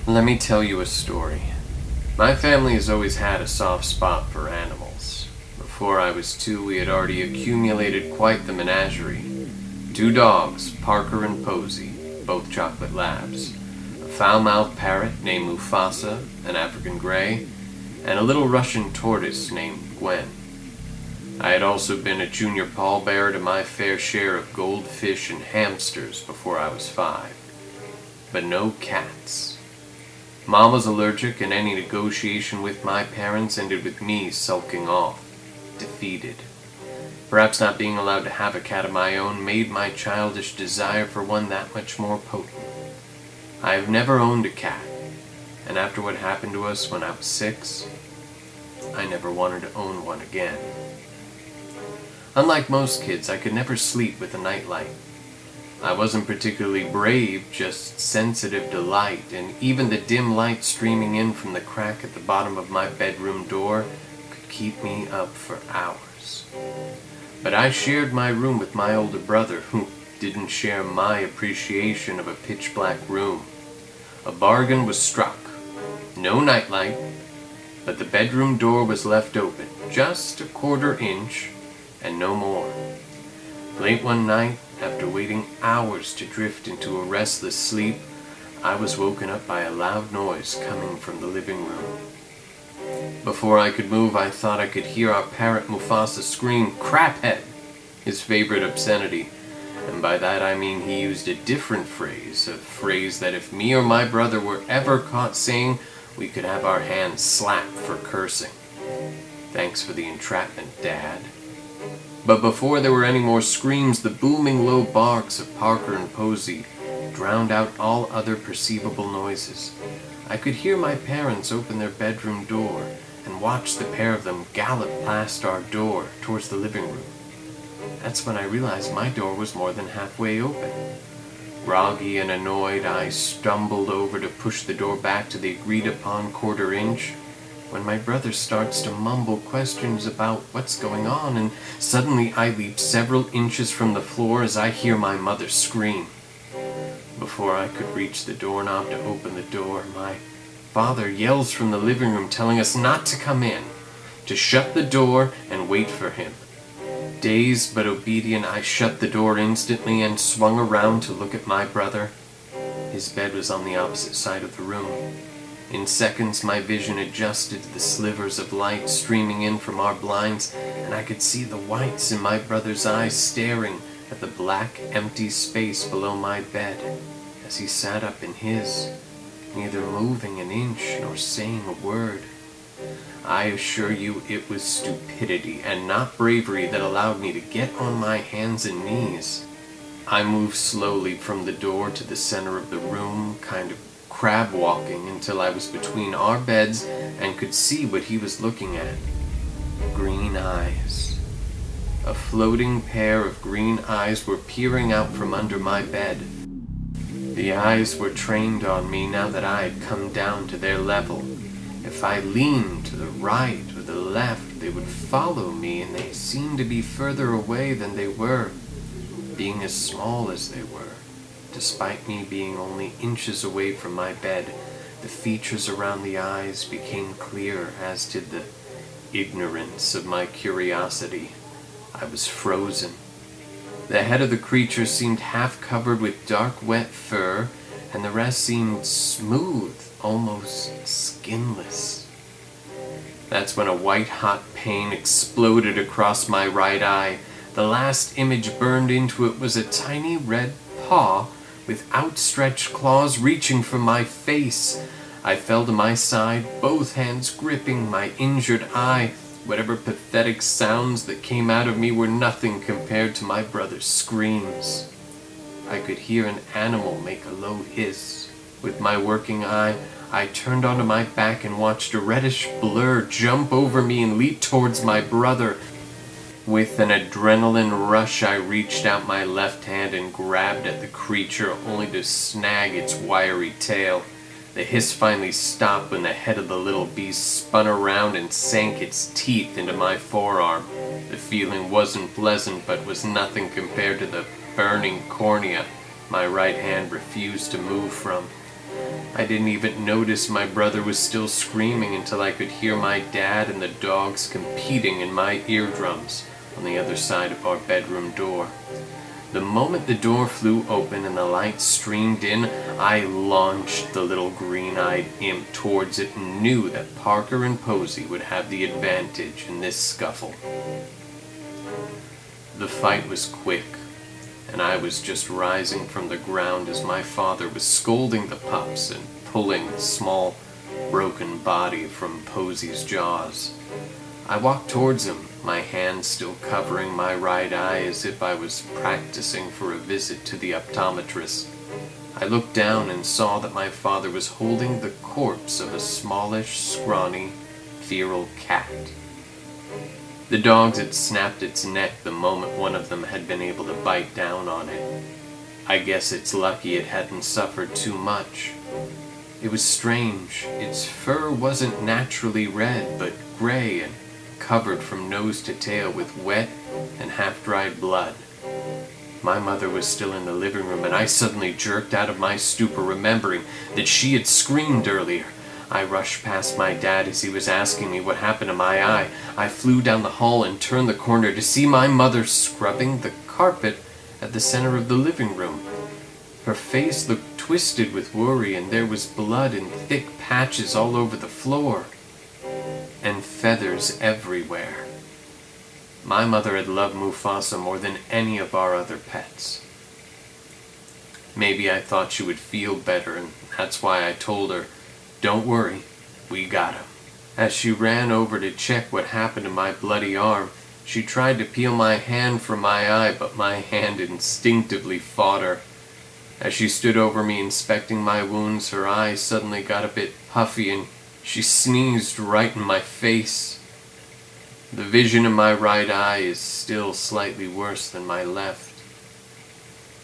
Let me tell you a story. My family has always had a soft spot for animals. Before I was 2, we had already accumulated quite the menagerie. 2 dogs, Parker and Posey, both chocolate labs, a foul-mouthed parrot named Mufasa, an African gray, and a little Russian tortoise named Gwen. I had also been a junior pallbearer to my fair share of goldfish and hamsters before I was 5. But no cats. Mom was allergic, and any negotiation with my parents ended with me sulking off, defeated. Perhaps not being allowed to have a cat of my own made my childish desire for one that much more potent. I have never owned a cat, and after what happened to us when I was 6, I never wanted to own one again. Unlike most kids, I could never sleep with a nightlight. I wasn't particularly brave, just sensitive to light, and even the dim light streaming in from the crack at the bottom of my bedroom door could keep me up for hours. But I shared my room with my older brother, who didn't share my appreciation of a pitch-black room. A bargain was struck. No nightlight, but the bedroom door was left open, just a quarter inch, and no more. Late one night, after waiting hours to drift into a restless sleep, I was woken up by a loud noise coming from the living room. Before I could move, I thought I could hear our parrot Mufasa scream, "Craphead!" his favorite obscenity. And by that I mean he used a different phrase, a phrase that if me or my brother were ever caught saying, we could have our hands slapped for cursing. Thanks for the entrapment, Dad. But before there were any more screams, the booming low barks of Parker and Posey drowned out all other perceivable noises. I could hear my parents open their bedroom door and watch the pair of them gallop past our door towards the living room. That's when I realized my door was more than halfway open. Groggy and annoyed, I stumbled over to push the door back to the agreed-upon quarter inch, when my brother starts to mumble questions about what's going on, and suddenly I leap several inches from the floor as I hear my mother scream. Before I could reach the doorknob to open the door, my father yells from the living room telling us not to come in, to shut the door and wait for him. Dazed but obedient, I shut the door instantly and swung around to look at my brother. His bed was on the opposite side of the room. In seconds, my vision adjusted to the slivers of light streaming in from our blinds, and I could see the whites in my brother's eyes staring at the black, empty space below my bed as he sat up in his, neither moving an inch nor saying a word. I assure you it was stupidity and not bravery that allowed me to get on my hands and knees. I moved slowly from the door to the center of the room, kind of crab walking until I was between our beds and could see what he was looking at. Green eyes. A floating pair of green eyes were peering out from under my bed. The eyes were trained on me now that I had come down to their level. If I leaned to the right or the left, they would follow me, and they seemed to be further away than they were, being as small as they were. Despite me being only inches away from my bed, the features around the eyes became clear, as did the ignorance of my curiosity. I was frozen. The head of the creature seemed half covered with dark, wet fur, and the rest seemed smooth, almost skinless. That's when a white-hot pain exploded across my right eye. The last image burned into it was a tiny red paw with outstretched claws reaching for my face. I fell to my side, both hands gripping my injured eye. Whatever pathetic sounds that came out of me were nothing compared to my brother's screams. I could hear an animal make a low hiss. With my working eye, I turned onto my back and watched a reddish blur jump over me and leap towards my brother. With an adrenaline rush, I reached out my left hand and grabbed at the creature, only to snag its wiry tail. The hiss finally stopped when the head of the little beast spun around and sank its teeth into my forearm. The feeling wasn't pleasant, but was nothing compared to the burning cornea my right hand refused to move from. I didn't even notice my brother was still screaming until I could hear my dad and the dogs competing in my eardrums on the other side of our bedroom door. The moment the door flew open and the light streamed in, I launched the little green-eyed imp towards it and knew that Parker and Posey would have the advantage in this scuffle. The fight was quick, and I was just rising from the ground as my father was scolding the pups and pulling the small, broken body from Posey's jaws. I walked towards him, my hand still covering my right eye as if I was practicing for a visit to the optometrist. I looked down and saw that my father was holding the corpse of a smallish, scrawny, feral cat. The dogs had snapped its neck the moment one of them had been able to bite down on it. I guess it's lucky it hadn't suffered too much. It was strange. Its fur wasn't naturally red, but gray and covered from nose to tail with wet and half-dried blood. My mother was still in the living room, and I suddenly jerked out of my stupor, remembering that she had screamed earlier. I rushed past my dad as he was asking me what happened to my eye. I flew down the hall and turned the corner to see my mother scrubbing the carpet at the center of the living room. Her face looked twisted with worry, and there was blood in thick patches all over the floor, and feathers everywhere. My mother had loved Mufasa more than any of our other pets. Maybe I thought she would feel better, and that's why I told her, "Don't worry, we got him." As she ran over to check what happened to my bloody arm, she tried to peel my hand from my eye, but my hand instinctively fought her. As she stood over me inspecting my wounds, her eyes suddenly got a bit puffy and she sneezed right in my face. The vision in my right eye is still slightly worse than my left.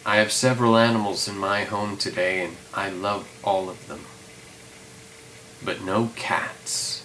I have several animals in my home today, and I love all of them. But no cats.